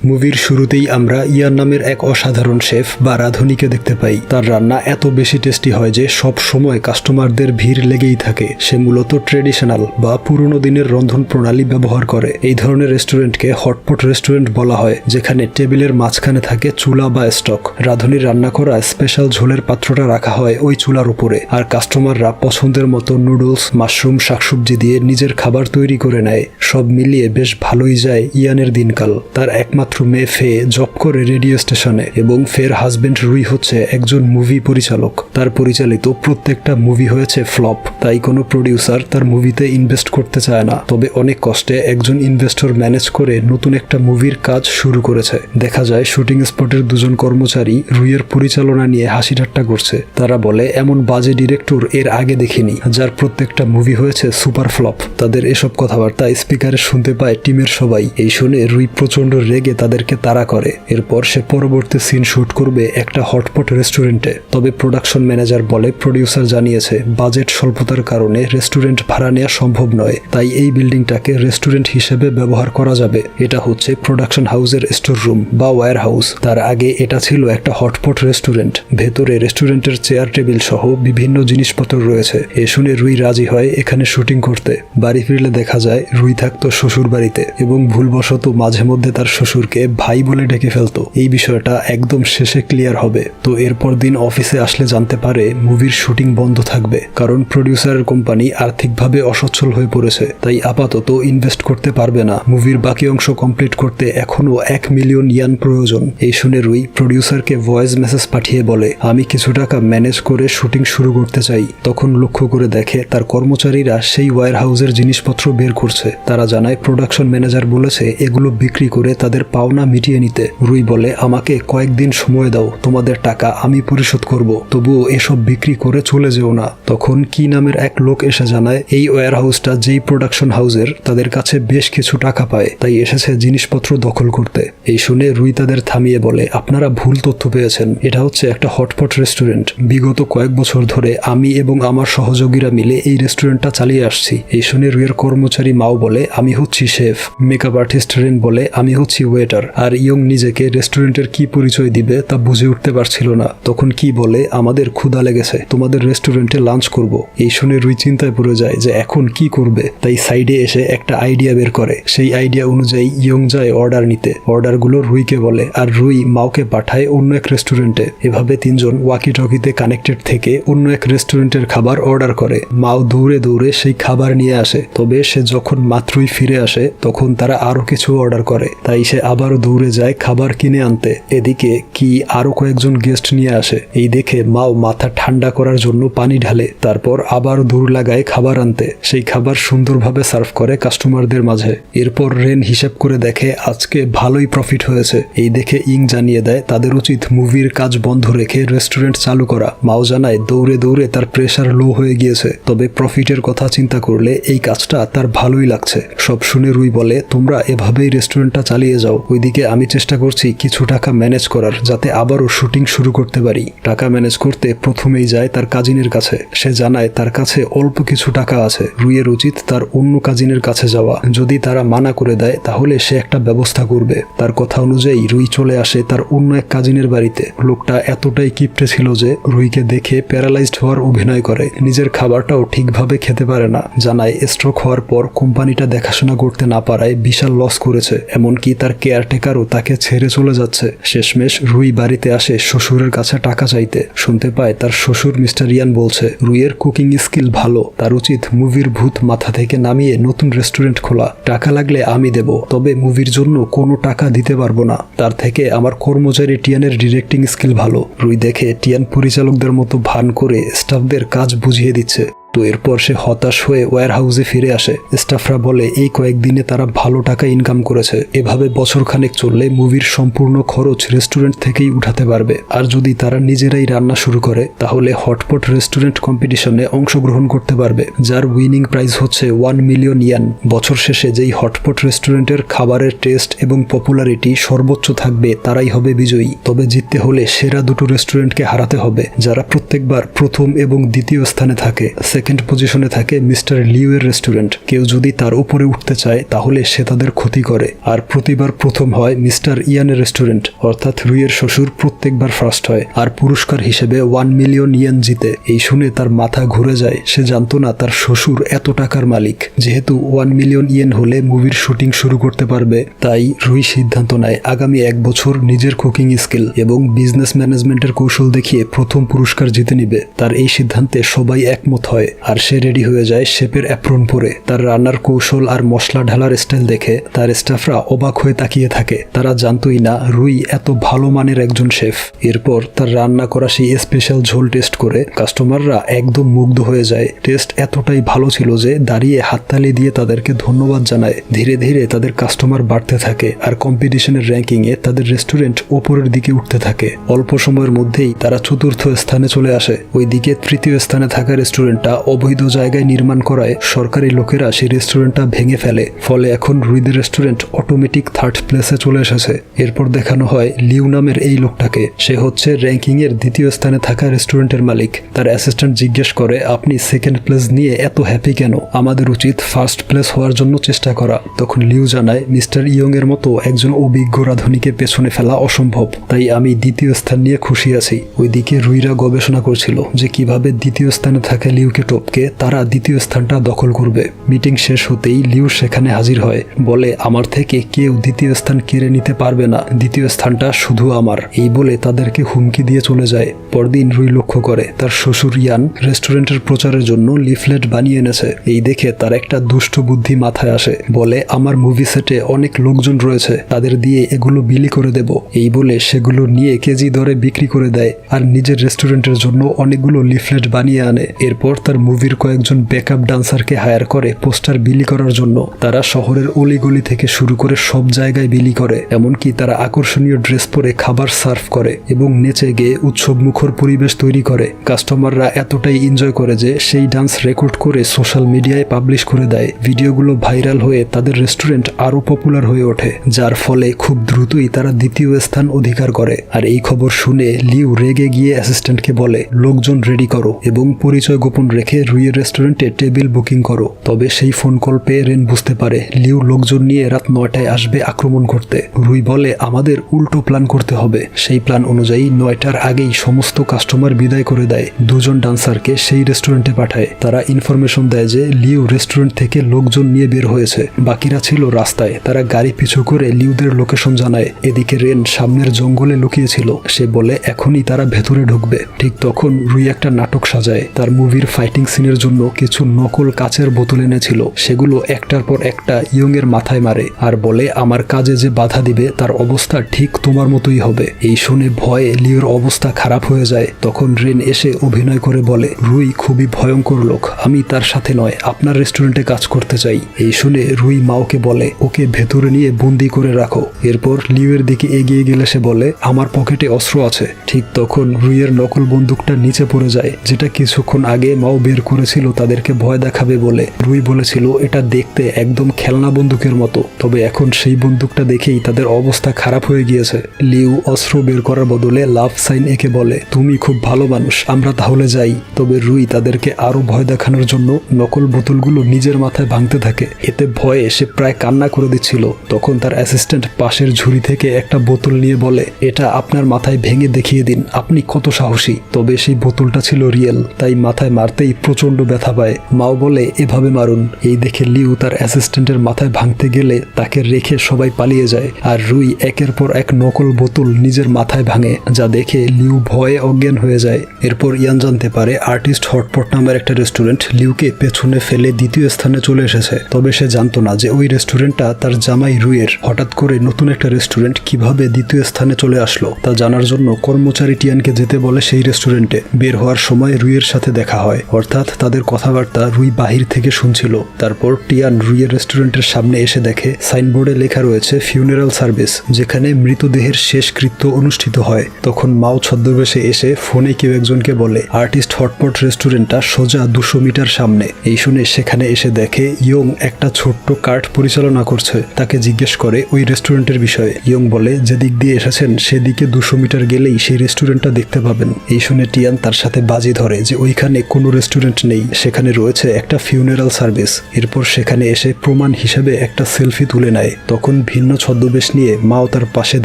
মুভির শুরুতেই আমরা ইয়ান নামের এক অসাধারণ শেফ বা রাঁধুনিকে দেখতে পাই। তার রান্না এত বেশি টেস্টি হয় যে সব সময় কাস্টমারদের ভিড় লেগেই থাকে। সে মূলত ট্রেডিশনাল বা পুরনো দিনের রন্ধন প্রণালী ব্যবহার করে। এই ধরনের রেস্টুরেন্টকে হটপট রেস্টুরেন্ট বলা হয়, যেখানে টেবিলের মাঝখানে থাকে চুলা বা স্টক। রাঁধুনির রান্না করা স্পেশাল ঝোলের পাত্রটা রাখা হয় ওই চুলার উপরে, আর কাস্টমাররা পছন্দের মতো নুডলস, মাশরুম, শাকসবজি দিয়ে নিজের খাবার তৈরি করে নেয়। সব মিলিয়ে বেশ ভালোই যায় ইয়ানের দিনকাল। তার একমাত্র মেয়ে ফে জব করে রেডিও স্টেশনে, এবং ফের হাজবেন্ড রুই হচ্ছে একজন মুভি পরিচালক। তার পরিচালিত প্রত্যেকটা মুভি হয়েছে ফ্লপ, তাই কোনো প্রডিউসার তার মুভিতে ইনভেস্ট করতে চায় না। তবে অনেক কষ্টে একজন ইনভেস্টর ম্যানেজ করে নতুন একটা মুভির কাজ শুরু করেছে। দেখা যায় শুটিং স্পটের দুজন কর্মচারী রুইয়ের পরিচালনা নিয়ে হাসি ঠাট্টা করছে। তারা বলে এমন বাজে ডিরেক্টর এর আগে দেখিনি, যার প্রত্যেকটা মুভি হয়েছে সুপার ফ্লপ। তাদের এসব কথাবার্তা স্পিকারে শুনতে পায় টিমের সবাই। এই শুনে রুই প্রচন্ড রেগে তাদেরকে তাড়া করে। এরপর সে পরবর্তী সিন শুট করবে একটা হটপট রেস্টুরেন্টে। তবে প্রোডাকশন ম্যানেজার বলে প্রডিউসার জানিয়েছে বাজেট স্বল্পতার কারণে রেস্টুরেন্ট ভাড়া নেওয়া সম্ভব নয়, তাই এই বিল্ডিংটাকে রেস্টুরেন্ট হিসেবে ব্যবহার করা যাবে। এটা হচ্ছে প্রোডাকশন হাউসের স্টোর রুম বা ওয়্যার হাউস। তার আগে এটা ছিল একটা হটপট রেস্টুরেন্ট। ভেতরে রেস্টুরেন্টের চেয়ার টেবিল সহ বিভিন্ন জিনিসপত্র রয়েছে। এ শুনে রুই রাজি হয় এখানে শুটিং করতে। বাড়ি ফিরলে দেখা যায় রুই থাকতো শ্বশুর বাড়িতে, এবং ভুলবশত মাঝে মধ্যে তার শ্বশুরকে ভাই বলে ডেকে ফেলতো। এই বিষয়টা একদম শেষে ক্লিয়ার হবে। তো এরপর দিন অফিসে আসলে জানতে পারে মুভির শুটিং বন্ধ থাকবে, কারণ প্রডিউসারের কোম্পানি আর্থিকভাবে অসচ্ছল হয়ে পড়েছে, তাই আপাতত ইনভেস্ট করতে পারবে না। মুভির বাকি অংশ কমপ্লিট করতে এখনো 1 মিলিয়ন ইয়ান প্রয়োজন। এই শুনে রুই প্রডিউসারকে ভয়েস মেসেজ পাঠিয়ে বলে আমি কিছু টাকা ম্যানেজ করে শুটিং শুরু করতে চাই। তখন লক্ষ্য করে দেখে তার কর্মচারীরা সেই ওয়্যার হাউসের জিনিসপত্র বের করছে। তারা জানায় প্রোডাকশন ম্যানেজার বলেছে এগুলো বিক্রি করে তাদের পাওনা মিটিয়ে নিতে। রুই বলে আমাকে কয়েকদিন সময় দাও, তোমাদের টাকা আমি পরিশোধ করব, তবুও এসব বিক্রি করে চলে যেও না। তখন কি নামের এক লোক এসে জানায় এই ওয়্যার হাউসটা যেই প্রোডাকশন হাউসের, তাদের কাছে বেশ কিছু টাকা পায়, তাই এসেছে জিনিসপত্র দখল করতে। এই শুনে রুই তাদের থামিয়ে বলে আপনারা ভুল তথ্য পেয়েছেন, এটা হচ্ছে একটা হটপট রেস্টুরেন্ট। বিগত কয়েক বছর ধরে আমি এবং আমার সহযোগীরা মিলে এই রেস্টুরেন্টটা চালিয়ে আসছি। এই শুনে রুইয়ের কর্মচারী মাও বলে আমি হচ্ছি শেফ। মেকআপ আর্টিস্ট রেন বলে আমি হচ্ছি ওয়েটার। আর ইয়ং নিজেকে রেস্টুরেন্টের কি পরিচয় দিবে তা বুঝে উঠতে পারছিল না। তখন কি বলে আমাদের ক্ষুধা লেগেছে, তোমাদের রেস্টুরেন্টে লাঞ্চ করব। এই শুনে রুই চিন্তায় পড়ে যায় যে এখন কি করবে, তাই সাইডে এসে একটা আইডিয়া বের করে। সেই আইডিয়া অনুযায়ী ইয়ং যায় অর্ডার নিতে। অর্ডারগুলো রুইকে বলে, আর রুই মাওকে পাঠায় অন্য এক রেস্টুরেন্টে। এভাবে তিনজন ওয়াকি টকিতে কানেক্টেড থেকে অন্য এক রেস্টুরেন্টের খাবার অর্ডার করে। মাও দৌড়ে দৌড়ে সেই খাবার নিয়ে আসে। তবে সে যখন মাত্রই ফিরে আসে তখন তারা আরো কিছু অর্ডার করে, তাই সে আবারও দৌড়ে যায় খাবার কিনে আনতে। এদিকে কি আরো কয়েকজন গেস্ট নিয়ে আসে। এই দেখে মাও মাথা ঠান্ডা করার জন্য পানি ঢালে, তারপর আবার দৌড় লাগায় খাবার আনতে। সেই খাবার সুন্দরভাবে সার্ভ করে কাস্টমারদের মাঝে। এরপর রেন হিসাব করে দেখে আজকে ভালোই প্রফিট হয়েছে। এই দেখে ইং জানিয়ে দেয় তাদের উচিত মুভির কাজ বন্ধ রেখে রেস্টুরেন্ট চালু করা। মাও জানায় দৌড়ে দৌড়ে তার প্রেশার লো হয়ে গিয়েছে, তবে প্রফিটের কথা চিন্তা করলে এই কাজটা তার ভালোই লাগছে। সব শুনে রুই বলে তোমরা এভাবেই রেস্টুরেন্টটা চালিয়ে যাও, ওইদিকে আমি চেষ্টা করছি কিছু টাকা ম্যানেজ করার, যাতে আবারও শুটিং শুরু করতে পারি। টাকা ম্যানেজ করতে প্রথমেই যায় তার কাজিনের কাছে। সে জানায় তার কাছে অল্প কিছু টাকা আছে। রুইয়ের উচিত তার অন্য কাজিনের কাছে যাওয়া। যদি তারা মানা করে দেয় তাহলে সে একটা ব্যবস্থা করবে। তার কথা অনুযায়ী রুই চলে আসে তার অন্য এক কাজিনের বাড়িতে। লোকটা এতটাই কিপটে ছিল যে রুইকে দেখে প্যারালাইজড হওয়ার অভিনয় করে। নিজের খাবারটাও ঠিকভাবে খেতে পারে না। জানায় স্ট্রোক হওয়ার পর কোম্পানিটা দেখাশোনা করতে না পারায় বিশাল লস করেছে, এমনকি তার কেয়ারটেকারও তাকে ছেড়ে চলে যাচ্ছে। শেষমেশ রুই বাড়িতে আসে শ্বশুরের কাছে টাকা চাইতে। শুনতে পায় তার শ্বশুর মিস্টার ইয়ান বলছে রুইয়ের কুকিং স্কিল ভালো, তার উচিত মুভির ভূত মাথা থেকে নামিয়ে নতুন রেস্টুরেন্ট খোলা। টাকা লাগলে আমি দেব, তবে মুভির জন্য কোনো টাকা দিতে পারবো না। তার থেকে আমার কর্মচারী টিয়ানের ডিরেক্টিং স্কিল ভালো। রুই দেখে টিয়ান পরিচালকদের মতো ভান করে স্টাফদের কাজ বুঝিয়ে দিচ্ছে। তো এরপর সে হতাশ হয়ে ওয়্যার হাউসে ফিরে আসে। স্টাফরা বলে এই কয়েকদিনে তারা ভালো টাকা ইনকাম করেছে। এভাবে বছরখানেক চললে মুভির সম্পূর্ণ খরচ রেস্টুরেন্ট থেকেই উঠাতে পারবে। আর যদি তারা নিজেরাই রান্না শুরু করে তাহলে হটপট রেস্টুরেন্ট কম্পিটিশনে অংশগ্রহণ করতে পারবে, যার উইনিং প্রাইজ হচ্ছে 1 মিলিয়ন ইয়ান। বছর শেষে যেই হটপট রেস্টুরেন্টের খাবারের টেস্ট এবং পপুলারিটি সর্বোচ্চ থাকবে তারাই হবে বিজয়ী। তবে জিততে হলে সেরা দুটো রেস্টুরেন্টকে হারাতে হবে, যারা প্রত্যেকবার প্রথম এবং দ্বিতীয় স্থানে থাকে। সেকেন্ড পজিশনে থাকে মিস্টার লিউ এর রেস্টুরেন্ট। কেউ যদি তার উপরে উঠতে চায় তাহলে সে তাদের ক্ষতি করে। আর প্রতিবার প্রথম হয় মিস্টার ইয়ানের রেস্টুরেন্ট, অর্থাৎ রুইয়ের শ্বশুর প্রত্যেকবার ফার্স্ট হয় আর পুরস্কার হিসেবে 1 মিলিয়ন ইয়েন জিতে। এই শুনে তার মাথা ঘুরে যায়। সে জানতো না তার শ্বশুর এত টাকার মালিক। যেহেতু 1 মিলিয়ন ইয়েন হলে মুভির শুটিং শুরু করতে পারবে, তাই রুই সিদ্ধান্ত নেয় আগামী 1 বছর নিজের কুকিং স্কিল এবং বিজনেস ম্যানেজমেন্টের কৌশল দেখিয়ে প্রথম পুরস্কার জিতে নিবে। তার এই সিদ্ধান্তে সবাই একমত হয় আর সে রেডি হয়ে যায় শেফের অ্যাপ্রন পরে। তার রান্নার কৌশল আর মশলা ঢালার স্টাইল দেখে তার স্টাফরা অবাক হয়ে তাকিয়ে থাকে। তারা জানতোই না রুই এত ভালো মানের একজন শেফ। এরপর তার রান্না করা সেই স্পেশাল ঝোল টেস্ট করে কাস্টমাররা একদম মুগ্ধ হয়ে যায়। টেস্ট এতটাই ভালো ছিল যে দাঁড়িয়ে হাততালি দিয়ে তাদেরকে ধন্যবাদ জানায়। ধীরে ধীরে তাদের কাস্টমার বাড়তে থাকে আর কম্পিটিশনের র্যাঙ্কিংয়ে তাদের রেস্টুরেন্ট ওপরের দিকে উঠতে থাকে। অল্প সময়ের মধ্যেই তারা চতুর্থ স্থানে চলে আসে। ওইদিকে তৃতীয় স্থানে থাকা রেস্টুরেন্টটা অবৈধ জায়গায় নির্মাণ করায় সরকারি লোকেরা সেই রেস্টুরেন্টটা ভেঙে ফেলে। ফলে এখন রুইদের রেস্টুরেন্ট অটোমেটিক থার্ড প্লেসে চলে এসেছে। এরপর দেখানো হয় লিউ নামের এই লোকটাকে। সে হচ্ছে র্যাঙ্কিং এর দ্বিতীয় স্থানে থাকা রেস্টুরেন্টের মালিক। তার অ্যাসিস্ট্যান্ট জিজ্ঞেস করে, আপনি সেকেন্ড প্লেস নিয়ে এত হ্যাপি কেন? আমাদের উচিত ফার্স্ট প্লেস হওয়ার জন্য চেষ্টা করা। তখন লিউ জানায়, মিস্টার ইয়ং এর মতো একজন অভিজ্ঞ রাঁধুনিকে পেছনে ফেলা অসম্ভব, তাই আমি দ্বিতীয় স্থান নিয়ে খুশি আছি। ওইদিকে রুইরা গবেষণা করছিল যে কিভাবে দ্বিতীয় স্থানে থাকা লিউকে টপকে তারা দ্বিতীয় স্থানটা দখল করবে। মিটিং শেষ হতেই লিউ সেখানে হাজির হয়। বলে, আমার থেকে কেউ দ্বিতীয় স্থান কেড়ে নিতে পারবে না, দ্বিতীয় স্থানটা শুধু আমার। এই বলে তাদেরকে হুমকি দিয়ে চলে যায়। পরদিন রুই লক্ষ্য করে তার শ্বশুর ইয়ান রেস্টুরেন্টের প্রচারের জন্য লিফলেট বানিয়ে এনেছে। এই দেখে তার একটা দুষ্ট বুদ্ধি মাথায় আসে। বলে, আমার মুভি সেটে অনেক লোকজন রয়েছে, তাদের দিয়ে এগুলো বিলি করে দেব। এই বলে সেগুলো নিয়ে কেজি দরে বিক্রি করে দেয় আর নিজের রেস্টুরেন্টের জন্য অনেকগুলো লিফলেট বানিয়ে আনে। এরপর তার মুভির কয়েকজন ব্যাকআপ ডান্সারকে হায়ার করে পোস্টার বিলি করার জন্য। তারা শহরের অলিগলি থেকে শুরু করে সব জায়গায় বিলি করে। এমনকি তারা আকর্ষণীয় ড্রেস পরে খাবার সার্ভ করে এবং নেচে গিয়ে উৎসব মুখর পরিবেশ তৈরি করে। কাস্টমাররা এতটাই এনজয় করে যে সেই ডান্স রেকর্ড করে সোশ্যাল মিডিয়ায় পাবলিশ করে দেয়। ভিডিওগুলো ভাইরাল হয়ে তাদের রেস্টুরেন্ট আরো পপুলার হয়ে ওঠে, যার ফলে খুব দ্রুতই তারা দ্বিতীয় স্থান অধিকার করে। আর এই খবর শুনে লিউ রেগে গিয়ে অ্যাসিস্ট্যান্টকে বলে, লোকজন রেডি করো এবং পরিচয় গোপন রেখে রুইয়ের রেস্টুরেন্টে টেবিল বুকিং করো। তবে সেই ফোন কল পেয়ে রেন বুঝতে পারে লিউ লোকজন নিয়ে রাত 9টায় আসবে আক্রমণ করতে। রুই বলে, আমাদের উল্টো প্ল্যান করতে হবে। সেই প্ল্যান অনুযায়ী 9টার আগেই সমস্ত কাস্টমার বিদায় করে দেয়। দুজন ডান্সারকে সেই রেস্টুরেন্টে পাঠায়। তারা ইনফরমেশন দেয় যে লিউ রেস্টুরেন্ট থেকে লোকজন নিয়ে বের হয়েছে, বাকিরা ছিল রাস্তায়। তারা গাড়ি পিছু করে লিউদের লোকেশন জানায়। এদিকে রেন সামনের জঙ্গলে লুকিয়েছিল। সে বলে এখনই তারা ভেতরে ঢুকবে। ঠিক তখন রুই একটা নাটক সাজায়। তার মুভির ফাইটিং সিনের জন্য কিছু নকল কাচের বোতল এনেছিল। সেগুলো একটার পর একটা ইয়ং এর মাথায় মারে আর বলে, আমার কাজে যে বাধা দিবে তার অবস্থা ঠিক তোমার মতোই হবে। এই শুনে ভয়ে লিওর অবস্থা খারাপ হয়ে যায়। তখন রেন এসে অভিনয় করে বলে, রুই খুবই ভয়ঙ্কর লোক, আমি তার সাথে নয় আপনার রেস্টুরেন্টে কাজ করতে চাই। এই শুনে রুই মাওকে বলে, ওকে ভেতরে নিয়ে বন্দি করে রাখো। এরপর লিওর দিকে এগিয়ে গেলে সে বলে, আমার পকেটে অস্ত্র আছে। ঠিক তখন রুইয়ের নকল বন্দুকটা নিচে পড়ে যায়, যেটা কিছুক্ষণ আগে মাও বের করেছিল তাদেরকে ভয় দেখাবে বলে। রুই বলেছিল এটা দেখতে একদম খেলনা বন্দুকের মতো, তবে এখন সেই বন্দুকটা দেখেই তাদের অবস্থা খারাপ হয়ে গিয়েছে। লিউ অস্ত্র বের করার বদলে লাভ সাইন এঁকে বলে, তুমি খুব ভালো মানুষ, আমরা তাহলে যাই। তবে রুই তাদেরকে আরো ভয় দেখানোর জন্য নকল বোতলগুলো নিজের মাথায় ভাঙতে থাকে। এতে ভয়ে সে প্রায় কান্না করে দিচ্ছিল। তখন তার অ্যাসিস্ট্যান্ট পাশের ঝুড়ি থেকে একটা বোতল নিয়ে বলে, এটা আপনার মাথায় ভেঙে দেখিয়ে দিন আপনি কত সাহসী। তবে সেই বোতলটা ছিল রিয়েল, তাই মাথায় মারতেই প্রচন্ড ব্যথা পায়। মাও বলে, এভাবে মারুন। এই দেখে লিউ তার অ্যাসিস্ট্যান্টের মাথায় ভাঙতে গেলে তাকে রেখে সবাই পালিয়ে যায় আর রুই একের পর এক নকল বোতল নিজের মাথায় ভাঙে, যা দেখে লিউ ভয়ে অজ্ঞান হয়ে যায়। এরপর ইয়ান জানতে পারে আর্টিস্ট হটপট নামের একটা রেস্টুরেন্ট লিউকে পেছনে ফেলে দ্বিতীয় স্থানে চলে এসেছে। তবে সে জানতো না যে ওই রেস্টুরেন্টটা তার জামাই রুইয়ের। হঠাৎ করে নতুন একটা রেস্টুরেন্ট কিভাবে দ্বিতীয় স্থানে চলে আসলো তা জানার জন্য কর্মচারী টিয়ানকে যেতে বলে সেই রেস্টুরেন্টে। বের হওয়ার সময় রুইয়ের সাথে দেখা হয়, অর্থাৎ তাদের কথাবার্তা রুই বাহির থেকে শুনছিল। তারপর টিয়ান রুইয়ের রেস্টুরেন্টের সামনে এসে দেখে সাইনবোর্ডে লেখা রয়েছে ফিউনারাল সার্ভিস, যেখানে মৃতদেহের শেষকৃত্য অনুষ্ঠিত হয়। তখন মাও ছদ্মবেশে এসে ফোনে কেউ একজনকে বলে আর্টিস্ট হটপট রেস্টুরেন্টটা সোজা 200 মিটার সামনে। এই শুনে সেখানে এসে দেখে ইয়ং একটা ছোট্ট কার্ট পরিচালনা করছে। তাকে জিজ্ঞেস করে ওই রেস্টুরেন্টের বিষয়ে। ইয়ং বলে, যেদিক দিয়ে এসেছেন সেদিকে 200 মিটার গেলেই সেই রেস্টুরেন্টটা দেখতে পাবেন। এই শুনে টিয়ান তার সাথে বাজি ধরে যে ওইখানে কোনো রেস্টুরেন্ট নেই, সেখানে রয়েছে একটা ফিউনারাল সার্ভিস। এরপর সেখানে এসে প্রমাণ হিসেবে একটা সেলফি তুলে নেয়। তখন ভিন্ন ছদ্মবেশ নিয়ে মাও তার পাশে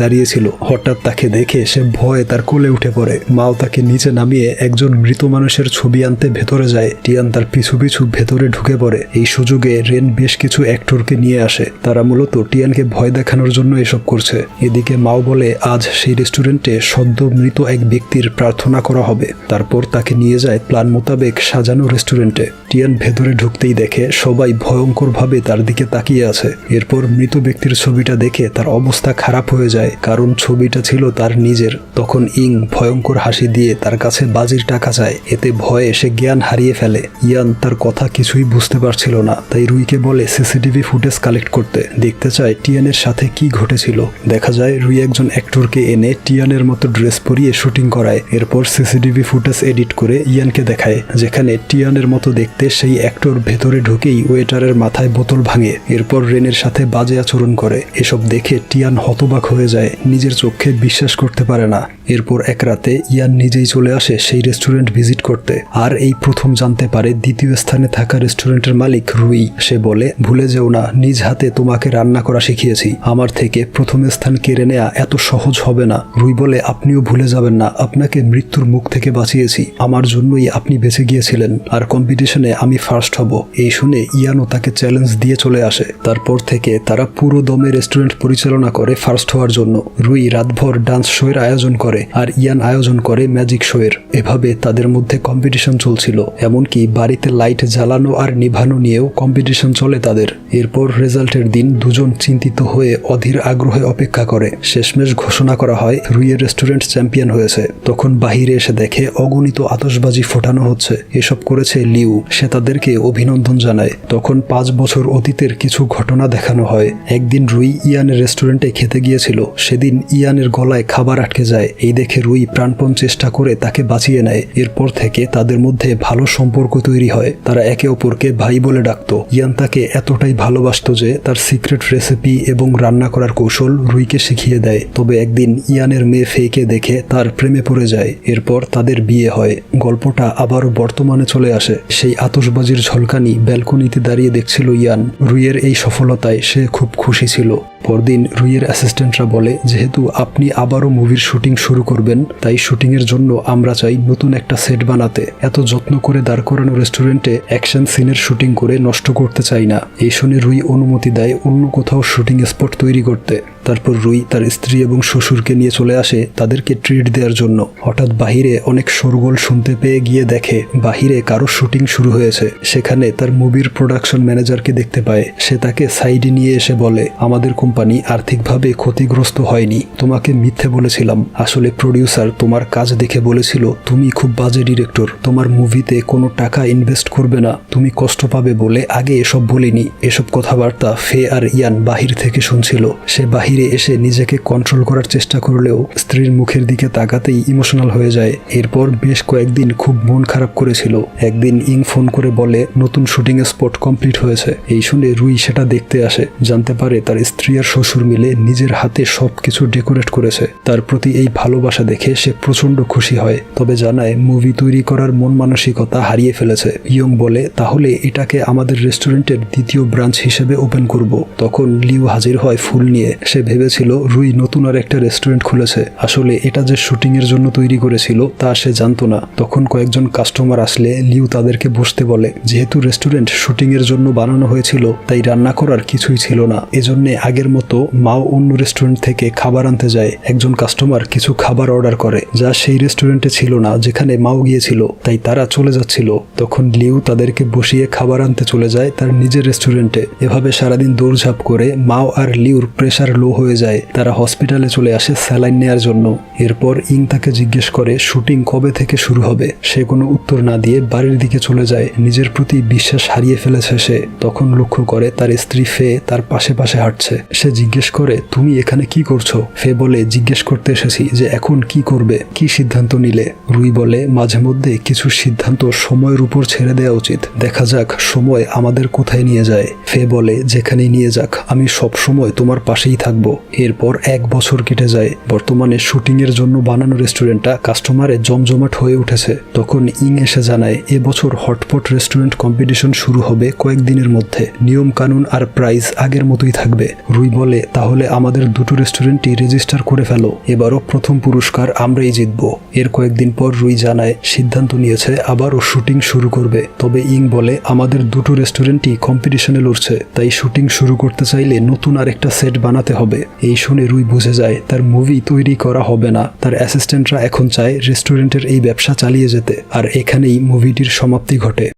দাঁড়িয়েছিল। হঠাৎ তাকে দেখে সে ভয়ে তার কোলে উঠে পড়ে। মাও তাকে নিচে নামিয়ে একজন মৃত মানুষের ছবি আনতে ভেতরে যায়। টিয়ান তার পিছু পিছু ভেতরে ঢুকে পড়ে। এই সুযোগে রেন বেশ কিছু অ্যাক্টরকে নিয়ে আসে। তারা মূলত টিয়ানকে ভয় দেখানোর জন্য এসব করছে। এদিকে মাও বলে আজ সেই রেস্টুরেন্টে সদ্য মৃত এক ব্যক্তির প্রার্থনা করা হবে। তারপর তাকে নিয়ে যায় প্ল্যান মোতাবেক সাজানো রেস্টুরেন্টে। টিয়ান ভেতরে ঢুকতেই দেখে সবাই ভয়ঙ্করভাবে তার দিকে তাকিয়ে আছে। এরপর মৃত ব্যক্তির ছবিটা দেখে তার অবস্থা খারাপ হয়ে যায়, কারণ ছবিটা ছিল তার নিজের। তখন ইং ভয়ঙ্কর হাসি দিয়ে তার কাছে বাজির টাকা চায়। এতে ভয়ে সে জ্ঞান হারিয়ে ফেলে। ইয়ান তার কথা কিছুই বুঝতে পারছিল না, তাই রুইকে বলে সিসিটিভি ফুটেজ কালেক্ট করতে। দেখতে চায় টিয়ানের সাথে কি ঘটেছিল। দেখা যায় রুই একজন অ্যাক্টরকে এনে টিয়ানের মতো ড্রেস পরিয়ে শুটিং করায়। এরপর সিসিটিভি ফুটেজ এডিট করে ইয়ানকে দেখায়, যেখানে টিয়ানের মতো দেখতে সেই অ্যাক্টর ভেতরে ঢুকেই ওয়েটারের মাথায় বোতল ভাঙে। এরপর রেনের সাথে বাজে আচরণ করে। এসব দেখে টিয়ান হতবাক হয়ে যায়, নিজের চোখে বিশ্বাস করতে পারে না। এরপর এক রাতে ইয়ান নিজেই চলে আসে সেই রেস্টুরেন্ট ভিজিট করতে। আর এই প্রথম জানতে পারে দ্বিতীয় স্থানে থাকা রেস্টুরেন্টের মালিক রুই। সে বলে, ভুলে যেও না, নিজ হাতে তোমাকে রান্না করা শিখিয়েছি। আমার থেকে প্রথম স্থান কেড়ে নেওয়া এত সহজ হবে না। রুই বলে, আপনিও ভুলে যাবেন না, আপনাকে মৃত্যুর মুখ থেকে বাঁচিয়েছি। আমার জন্যই আপনি বেঁচে গিয়েছিলেন, আর কম্পিটিশনে আমি ফার্স্ট হব। এই শুনে ইয়ানও তাকে চ্যালেঞ্জ দিয়ে চলে আসে। তারপর থেকে তারা পুরো দমে রেস্টুরেন্ট পরিচালনা করে ফার্স্ট হওয়ার জন্য। রুই রাতভর ডান্স শোয়ের আয়োজন করে, আর ইয়ান আয়োজন করে ম্যাজিক শোয়ের। এভাবে তাদের মধ্যে কম্পিটিশন চলছিল। এমনকি বাড়িতে লাইট জ্বালানো আর নিভানো নিয়েও কম্পিটিশন চলে তাদের। এরপর রেজাল্টের দিন দুজন চিন্তিত হয়ে অধীর আগ্রহে অপেক্ষা করে। শেষমেশ ঘোষণা করা হয় রুইয়ের রেস্টুরেন্ট চ্যাম্পিয়ন হয়েছে। তখন বাহিরে এসে দেখে অগণিত আতশবাজি ফোটানো হচ্ছে। এসব করেছে লিউ। সে তাদেরকে অভিনন্দন জানায়। তখন 5 বছর অতীতের কিছু ঘটনা দেখানো হয়। একদিন রুই ইয়ানের রেস্টুরেন্টে খেতে গিয়েছিল। সেদিন ইয়ানের গলায় খাবার আটকে যায়। এই দেখে রুই প্রাণপণ চেষ্টা করে তাকে বাঁচিয়ে নেয়। এরপর থেকে তাদের মধ্যে ভালো সম্পর্ক তৈরি হয়। তারা একে অপরকে ভাই বলে ডাকতো। ইয়ান তাকে এতটাই ভালোবাসতো যে তার সিক্রেট রেসিপি এবং রান্না করার কৌশল রুইকে শিখিয়ে দেয়। তবে একদিন ইয়ানের মেয়ে ফেইকে দেখে তার প্রেমে পড়ে যায়। এরপর তাদের বিয়ে হয়। গল্পটা আবারও বর্তমানে চলে আসে। সেই আতশবাজির ঝলকানি ব্যালকনিতে দাঁড়িয়ে দেখছিল ইয়ান। রুইয়ের এই সফলতায় সে খুব খুশি ছিল। পরদিন রুইয়ের অ্যাসিস্ট্যান্টরা বলে, যেহেতু আপনি আবারও মুভির শুটিং শুরু করবেন, তাই শুটিংয়ের জন্য আমরা চাই নতুন একটা সেট বানাতে। এত যত্ন করে দাঁড় করানো রেস্টুরেন্টে অ্যাকশন সিনের শুটিং করে নষ্ট করতে চাই না। এই শুনে রুই অনুমতি দেয় অন্য কোথাও শুটিং স্পট তৈরি করতে। তারপর রুই তার স্ত্রী এবং শ্বশুরকে নিয়ে চলে আসে তাদেরকে ট্রিট দেওয়ার জন্য। হঠাৎ বাহিরে অনেক শোরগোল শুনতে পেয়ে গিয়ে দেখে বাহিরে কারো শুটিং শুরু হয়েছে। সেখানে তার মুভির প্রোডাকশন ম্যানেজারকে দেখতে পায়। সে তাকে সাইডে নিয়ে এসে বলে, আমাদের কোম্পানি আর্থিকভাবে ক্ষতিগ্রস্ত হয়নি, তোমাকে মিথ্যে বলেছিলাম। আসলে প্রডিউসার তোমার কাজ দেখে বলেছিল তুমি খুব বাজে ডিরেক্টর, তোমার মুভিতে কোনো টাকা ইনভেস্ট করবে না, তুমি কষ্ট পাবে বলে আগে এসব বলিনি। এসব কথাবার্তা ফে আর ইয়ান বাহির থেকে শুনছিল। সে বাহিরে এসে নিজেকে কন্ট্রোল করার চেষ্টা করলেও স্ত্রীর মুখের দিকে তাকাতেই ইমোশনাল হয়ে যায়। এরপর বেশ কয়েকদিন খুব মন খারাপ করেছিল। একদিন ইং ফোন করে বলে নতুন শুটিং স্পট কমপ্লিট হয়েছে। এই শুনে রুই সেটা দেখতে আসে। জানতে পারে তার স্ত্রী আর শ্বশুর মিলে নিজের হাতে সবকিছু ডেকোরেট করেছে। তার প্রতি এই ভালোবাসা দেখে সে প্রচন্ড খুশি হয়। তবে জানায় মুভি তৈরি করার মন মানসিকতা হারিয়ে ফেলেছে। ইয়ং বলে, তাহলে এটাকে আমাদের রেস্টুরেন্টের দ্বিতীয় ব্রাঞ্চ হিসেবে ওপেন করব। তখন লিউ হাজির হয় ফুল নিয়ে। সে ভেবেছিল রুই নতুন আর একটা রেস্টুরেন্ট খুলেছে। আসলে এটা যে শুটিং এর জন্য তৈরি করেছিল তা সে জানতো না। তখন কয়েকজন কাস্টমার আসলে লিউ তাদেরকে বসতে বলে। যেহেতু রেস্টুরেন্ট শুটিং এর জন্য বানানো হয়েছিল, তাই রান্না করার কিছুই ছিল না। এজন্য আগের মতো মাও অন্য রেস্টুরেন্ট থেকে খাবার আনতে যায়। একজন কাস্টমার কিছু খাবার অর্ডার করে যা সেই রেস্টুরেন্টে ছিল না যেখানে মাও গিয়েছিল, তাই তারা চলে যাচ্ছিল। তখন লিউ তাদেরকে বসিয়ে খাবার আনতে চলে যায় তার নিজের রেস্টুরেন্টে। এভাবে সারাদিন দৌড়ঝাঁপ করে মাও আর লিউর প্রেশার লো হয়ে যায়। তারা হসপিটালে চলে আসে স্যালাইন নেয়ার জন্য। এরপর ইং তাকে জিজ্ঞেস করে শুটিং কবে থেকে শুরু হবে। সে কোনো উত্তর না দিয়ে বাড়ির দিকে চলে যায়। নিজের প্রতি বিশ্বাস হারিয়ে ফেলেছে সে। তখন লক্ষ্য করে তার স্ত্রী ফে তার পাশে পাশে হাঁটছে। সে জিজ্ঞেস করে, তুমি এখানে কি করছো? ফে বলে, জিজ্ঞেস করতে এসেছি যে এখন কি করবে, কি সিদ্ধান্ত নিলে। রুই বলে, মাঝে মধ্যে কিছু সিদ্ধান্ত সময়ের উপর ছেড়ে দেওয়া উচিত, দেখা যাক সময় আমাদের কোথায় নিয়ে যায়। ফে বলে, যেখানেই নিয়ে যাক আমি সব সময় তোমার পাশেই থাকবো। এরপর 1 বছর কেটে যায়। বর্তমানে শুটিং এর জন্য বানানো রেস্টুরেন্টটা কাস্টমারে জমজমাট হয়ে উঠেছে। তখন ইং এসে জানায়, এবছর হটপট রেস্টুরেন্ট কম্পিটিশন শুরু হবে কয়েকদিনের মধ্যে। নিয়ম কানুন আর প্রাইস আগের মতোই থাকবে। রুই বলে, তাহলে আমাদের দুটো রেস্টুরেন্টই রেজিস্টার করে ফেলো, এবারও প্রথম পুরস্কার আমরাই জিতবো। এর কয়েকদিন পর রুই জানায় সিদ্ধান্ত নিয়েছে আবারও শুটিং শুরু করবে। তবে ইং বলে, আমাদের দুটো রেস্টুরেন্টই কম্পিটিশনে লড়ছে, তাই শুটিং শুরু করতে চাইলে নতুন আরেকটা সেট বানাতে হবে। এই শুনে রুই বুঝে যায় তার মুভি তৈরি করা হবে না। তার অ্যাসিস্ট্যান্টরা এখন চায় রেস্টুরেন্টের এই ব্যবসা চালিয়ে যেতে, আর এখানেই মুভিটির সমাপ্তি ঘটে।